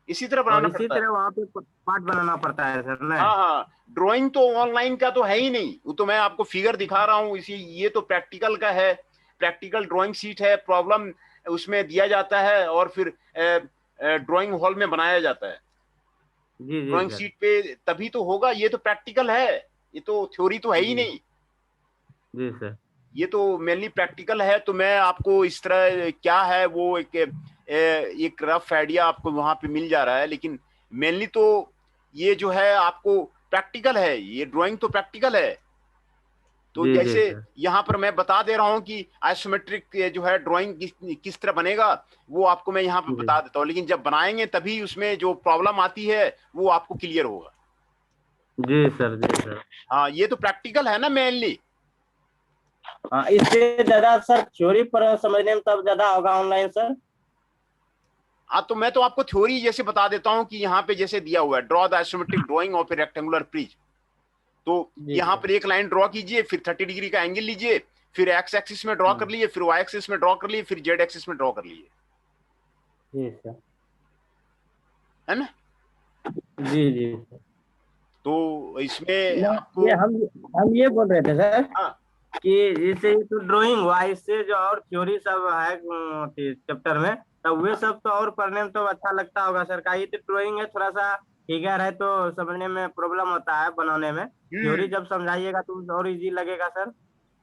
इसी तरह और बनाना इसी पड़ता है। तरह वहाँ पे पार्ट बनाना पड़ता है सर ना? हाँ हाँ, ड्राइंग तो ऑनलाइन का तो है ही नहीं, वो तो मैं आपको फिगर दिखा रहा हूँ इसी। ये तो प्रैक्टिकल का है, प्रैक्टिकल ड्राइंग शीट है, प्रॉब्लम उसमें दिया जाता है और फिर ड्राइंग हॉल में बनाया जाता है जी जी ड्राइंग सर। शीट पे, तभी तो होगा। ये तो प्रैक्टिकल है, ये तो थ्योरी तो है ही जी नहीं। जी सर। ये तो मेनली प्रैक्टिकल है। तो मैं आपको इस तरह क्या है वो एक रफ आइडिया आपको वहां पे मिल जा रहा है, लेकिन मेनली तो ये जो है आपको प्रैक्टिकल है, ये ड्राइंग तो प्रैक्टिकल है। तो जी जी जैसे सर। यहाँ पर मैं बता दे रहा हूँ कि आइसोमेट्रिक जो है ड्राइंग किस तरह बनेगा, वो आपको मैं यहाँ पर जी बता देता हूँ, लेकिन जब बनाएंगे तभी उसमें जो प्रॉब्लम आती है वो आपको क्लियर होगा। जी सर। जी सर। हाँ, ये तो प्रैक्टिकल है ना मेनली। हाँ, इससे ज्यादा सर थ्योरी पर समझने में तब ज्यादा होगा ऑनलाइन सर? हाँ, तो मैं तो आपको थ्योरी जैसे बता देता हूँ कि यहाँ पे जैसे दिया हुआ है, draw the isometric drying of A rectangular prism. तो जी यहाँ सर। पर एक लाइन ड्रॉ कीजिए, फिर 30 डिग्री का एंगल लीजिए, फिर एक्स एक्सिस में ड्रॉ कर लिए, फिर वाई एक्सिस में ड्रॉ कर लिए, फिर जेड एक्सिस में ड्रॉ कर लिए, जी सर। है ना। जी जी। तो इसमें नहीं, आपको ये हम ये बोल रहे थे सर हाँ कि जैसे ये तो ड्राइंग हुआ, इससे जो और थ्योरी सब है चैप्टर में, तो वे सब तो और पढ़ने में तो अच्छा लगता होगा सर। का ये तो ड्राइंग है, थोड़ा सा फिगर है तो समझने में प्रॉब्लम होता है बनाने में। थ्योरी हम्म जब समझाइएगा तो और इजी लगेगा सर।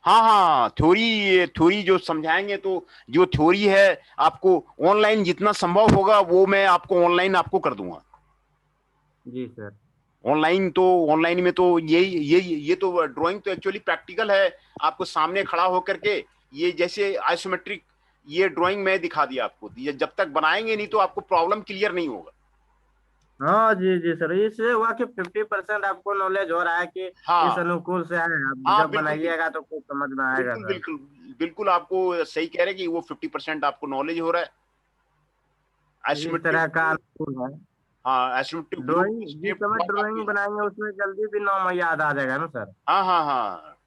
हाँ हाँ थ्योरी थ्योरी जो समझाएंगे तो जो थ्योरी है आपको ऑनलाइन जितना संभव होगा वो मैं आपको ऑनलाइन आपको कर दूंगा। जी सर। ऑनलाइन तो ऑनलाइन में तो ये तो ड्राइंग तो एक्चुअली प्रैक्टिकल है। आपको सामने खड़ा होकर के ये जैसे आइसोमेट्रिक ये ड्राइंग मैं दिखा दिया आपको, ये जब तक बनाएंगे नहीं तो आपको प्रॉब्लम क्लियर नहीं होगा। हाँ जी जी सर, इससे हुआ कि 50% आपको नॉलेज हो रहा है कि इस हाँ अनुकूल से है। आप हाँ जब बिल्कुल बिल्कुल बनाइएगा तो कुछ समझ में आएगा बिल्कुल सर। बिल्कुल बिल्कुल आपको सही कह रहे हैं कि वो 50% आपको नॉलेज हो रहा है। इस आइसोमेट्रिक तरह का व्यू। अनुकूल है। हाँ आइसोमेट्रिक व्यू ड्राइंग जिस स्टेप समय ब्लॉक आपको। ड्राइंग बनाएंगे उसमें जल्दी भी नाम याद आ जाएगा ना सर। हाँ हाँ हाँ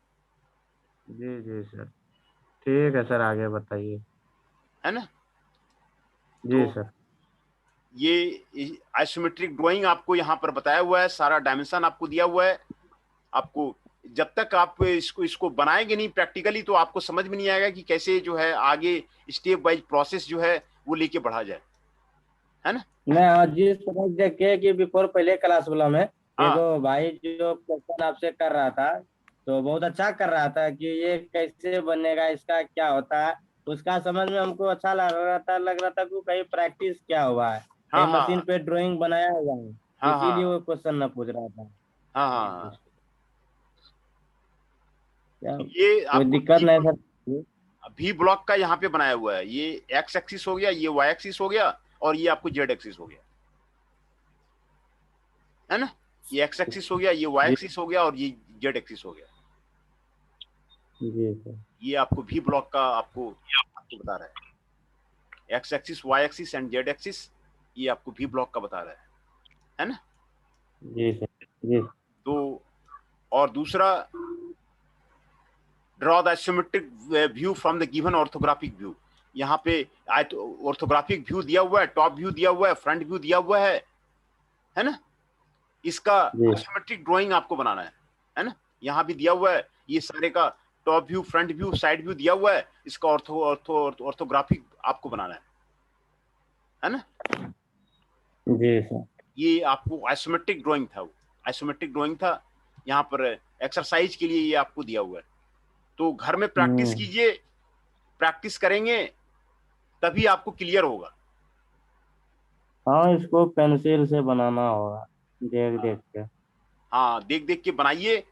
जी जी सर। ठीक है सर, आगे बताइए। है ना। जी तो सर। ये आइसोमेट्रिक ड्राइंग आपको यहाँ पर बताया हुआ है, सारा डायमेंशन आपको दिया हुआ है। आपको जब तक आप इसको इसको बनाएंगे नहीं प्रैक्टिकली तो आपको समझ में नहीं आएगा कि कैसे जो है आगे स्टेप वाइज प्रोसेस जो है वो लेके बढ़ा जाए, है ना। मैं आज जिस तरह देखे कि बिफोर पहले क्लास वाला में हाँ एगो भाई जो क्वेश्चन आपसे कर रहा था, तो बहुत अच्छा कर रहा था कि ये कैसे बनेगा, इसका क्या होता है। उसका समझ में हमको अच्छा लग रहा था कि कहीं प्रैक्टिस क्या हुआ है, हाँ कहीं हाँ मशीन पे ड्राइंग बनाया हुआ है। हाँ इसीलिए हाँ वो क्वेश्चन न पूछ रहा था। हाँ जी, हाँ। क्या ये कोई आपको दिक्कत नहीं सर। भी ब्लॉक का यहाँ पे बनाया हुआ है। ये एक्स एक्सिस हो गया, ये वाई एक्सिस हो गया और ये आपको जेड एक्सिस हो गया, है ना। ये एक्स एक्सिस हो गया, ये वाई जी एक्सिस हो गया और ये जेड एक्सिस हो गया। जी सर। ये आपको भी ब्लॉक का आपको आपको बता रहा है। X axis Y axis and Z axis ये आपको भी ब्लॉक का बता रहा है ना। जी सर। जी तो और दूसरा draw the isometric view from the given orthographic view. यहाँ पे ऑर्थोग्राफिक व्यू दिया हुआ है, टॉप व्यू दिया हुआ है, फ्रंट व्यू दिया हुआ है ना। इसका जी आइसोमेट्रिक ड्राइंग आपको बनाना है ना। यहाँ भी दिया हुआ है ये सारे का top view front view side view दिया हुआ है। इसका ऑर्थोग्राफिक आपको बनाना है ना। जी सर। ये आपको आइसोमेट्रिक ड्राइंग था, वो आइसोमेट्रिक ड्राइंग था। यहाँ पर एक्सरसाइज के लिए ये आपको दिया हुआ है। तो घर में प्रैक्टिस हम्म। कीजिए, प्रैक्टिस करेंगे तभी आपको क्लियर होगा। हाँ, इसको पेंसिल से बनाना होगा, देख देख के। हाँ देख देख के बनाइए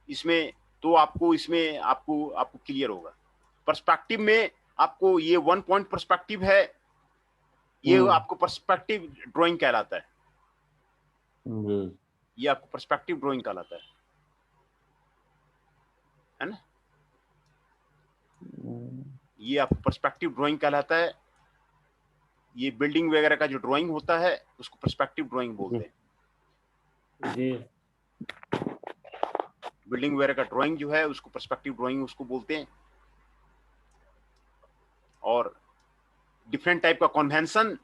इसमें, तो आपको इसमें आपको आपको क्लियर होगा। पर्सपेक्टिव में आपको ये 1 पॉइंट पर्सपेक्टिव है, ये हम्म। आपको पर्सपेक्टिव ड्राइंग कहलाता जी। ये आपको पर्सपेक्टिव ड्राइंग कहलाता है ना। हम्म। ये आपको पर्सपेक्टिव ड्राइंग कहलाता है। ये बिल्डिंग वगैरह का जो ड्राइंग होता है उसको पर्सपेक्टिव ड्राइंग जी बोलते हैं। जी। बिल्डिंग वगैरह का ड्राइंग जो है उसको पर्सपेक्टिव ड्राइंग उसको बोलते हैं। और डिफरेंट टाइप का कन्वेंशन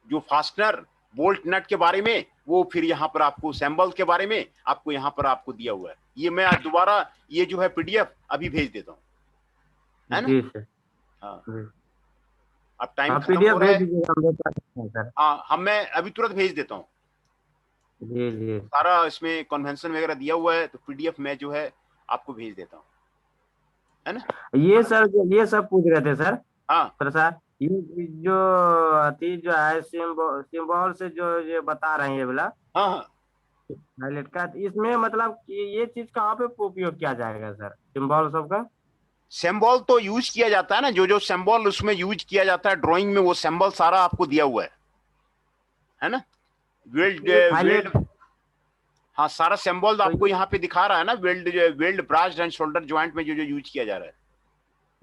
जो फास्टनर बोल्ट नट के बारे में वो फिर यहाँ पर आपको सैम्बल के बारे में आपको यहाँ पर आपको दिया हुआ है। ये मैं आज दोबारा ये जो है पीडीएफ अभी भेज देता हूँ, है ना। जी सर। हाँ जी। अब टाइम हाँ, खत्म पीडीएफ हो रहा भेज है। दीजिएगा, हम लोग कर सकते हैं सर। हाँ हम मैं अभी तुरंत भेज देता हूँ। जी जी। सारा इसमें कन्वेंशन वगैरह दिया हुआ है तो पीडीएफ में जो है आपको भेज देता हूँ, है ना। ये सर ये सब पूछ रहे थे सर। हाँ सर सर, ये जो अति जो है सिंबल सिंबल से जो ये बता रहे हैं ये वाला हाँ हाँ हाईलाइट का, इसमें मतलब कि ये चीज कहाँ पे उपयोग किया जाएगा सर, सिंबल सबका। सिंबल तो यूज किया जाता है ना, जो जो सिंबल उसमें यूज किया जाता है ड्राइंग में वो सिंबल सारा आपको दिया हुआ है ना। वेल्ड सिर्फ हाईलाइट। वेल्ड हाँ सारा सिंबल तो आपको ये, यहाँ पे दिखा रहा है ना। Weld weld burst and shoulder joint में जो जो यूज किया जा रहा है।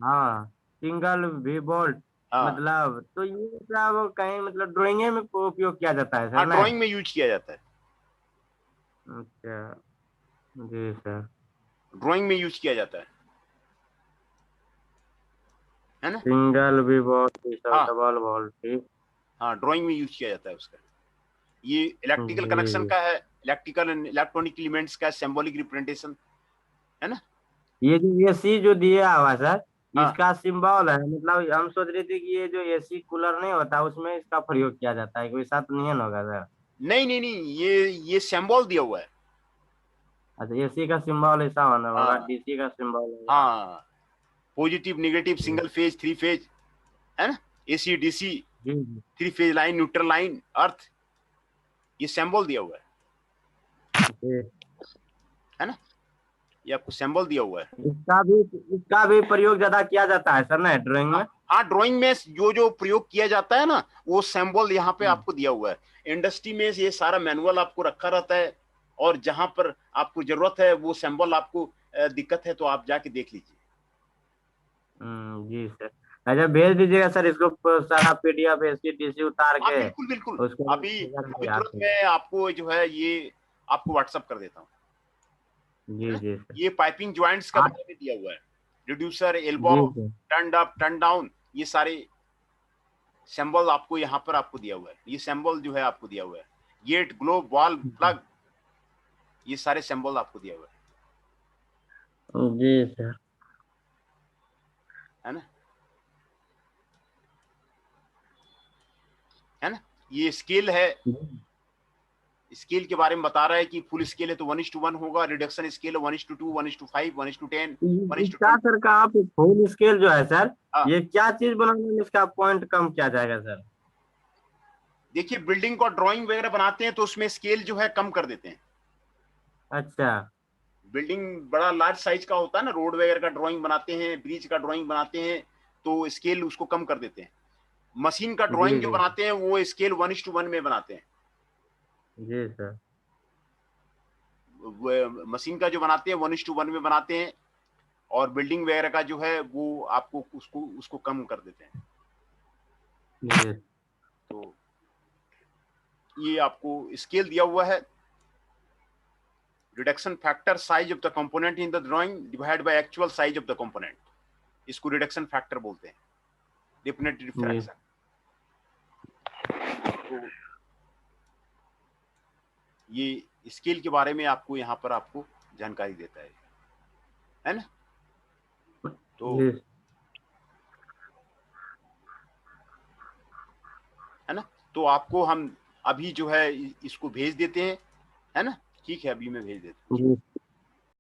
हाँ, सिंगल भी बोल्ट, हाँ मतलब तो ये सब कहीं मतलब ड्राइंग में उपयोग किया जाता है सर हाँ ना। ड्राइंग में यूज किया जाता है, अच्छा। जी सर। ड्राइंग में यूज किया जाता है ना। सिंगल भी बोल्ट, ये सब हाँ डबल बोल्ट, ठीक। हाँ ड्राइंग में यूज किया जाता है उसका। ये इलेक्ट्रिकल कनेक्शन जी। का है, इलेक्ट्रिकल एंड इलेक्ट्रॉनिक एलिमेंट्स का सिंबॉलिक रिप्रेजेंटेशन है ना। ये जो एसी जो दिया हुआ है सर, हाँ, इसका सिंबल है, मतलब हम सोच रहे थे कि ये जो एसी कूलर नहीं होता उसमें इसका प्रयोग किया जाता है, कोई साथ नहीं है ना होगा सर। नहीं नहीं नहीं, ये सिंबल दिया हुआ है। अच्छा, एसी का सिंबल ऐसा होना होगा, हाँ डीसी का सिंबल होगा। हाँ, पॉजिटिव नेगेटिव जी सिंगल फेज थ्री फेज है ना, एसी डीसी, जी जी। Three phase line, neutral line, earth, ये सिंबल दिया हुआ जी। है ना, ये आपको सिंबल दिया हुआ है। इसका भी प्रयोग ज्यादा किया जाता है सर ना ड्राइंग हाँ में। हाँ, ड्राइंग में जो जो प्रयोग किया जाता है ना, वो सिंबल यहाँ पे आपको दिया हुआ है। इंडस्ट्री में ये सारा मैनुअल आपको रखा रहता है, और जहां पर आपको जरूरत है वो सिंबल आपको दिक्कत है तो आप जाके देख लीजिए। जी सर। अच्छा, भेज दीजिएगा सर इसको, सारा पीडीएफ एसी डीसी उतार हाँ के। बिल्कुल बिल्कुल, उसको अभी अभी तुरंत मैं आपको जो है ये आपको व्हाट्सअप कर देता हूँ, है जी ना। जी सर। ये पाइपिंग ज्वाइंट्स का हाँ बारे में दिया हुआ है, रिड्यूसर, एल्बो, जी sir. Turn up, turn down, ये सारे सिंबल आपको यहाँ पर आपको दिया हुआ है। ये सिंबल जो है आपको दिया हुआ है, गेट, ग्लोब, वॉल, प्लग, ये सारे सिंबल आपको दिया हुआ जी सर। है ना, है ना। ये स्केल है, स्केल के बारे में बता रहा है कि फुल स्केल है तो 1:1 होगा, रिडक्शन स्केल 1:2, 1:5, 1:10, इसका 1:20। सर का आप फुल स्केल जो है सर, हाँ, ये क्या चीज बनाने में इसका पॉइंट कम किया जाएगा सर? देखिए बिल्डिंग का ड्राइंग वगैरह बनाते हैं तो उसमें स्केल जो है कम कर देते हैं। अच्छा। बिल्डिंग बड़ा लार्ज साइज का होता है ना, रोड वगैरह का ड्राइंग बनाते हैं, ब्रिज का ड्राइंग बनाते हैं, तो स्केल उसको कम कर देते हैं। मशीन का जी ड्राइंग जो जी बनाते हैं वो स्केल 1:1 में बनाते हैं। जी सर। मशीन का जो बनाते हैं 1:1 में बनाते हैं, और बिल्डिंग वगैरह का जो है वो आपको उसको उसको कम कर देते हैं। जी तो ये आपको स्केल दिया हुआ है, reduction factor size of the component in the drawing divide by actual size of the component, इसको रिडक्शन फैक्टर बोलते हैं, डेफिनेट जी। फ्रैक्शन। तो ये स्केल के बारे में आपको यहाँ पर आपको जानकारी देता है ना। तो जी है ना, तो आपको हम अभी जो है इसको भेज देते हैं, है ना। ठीक है, अभी मैं भेज देता हूँ। जी।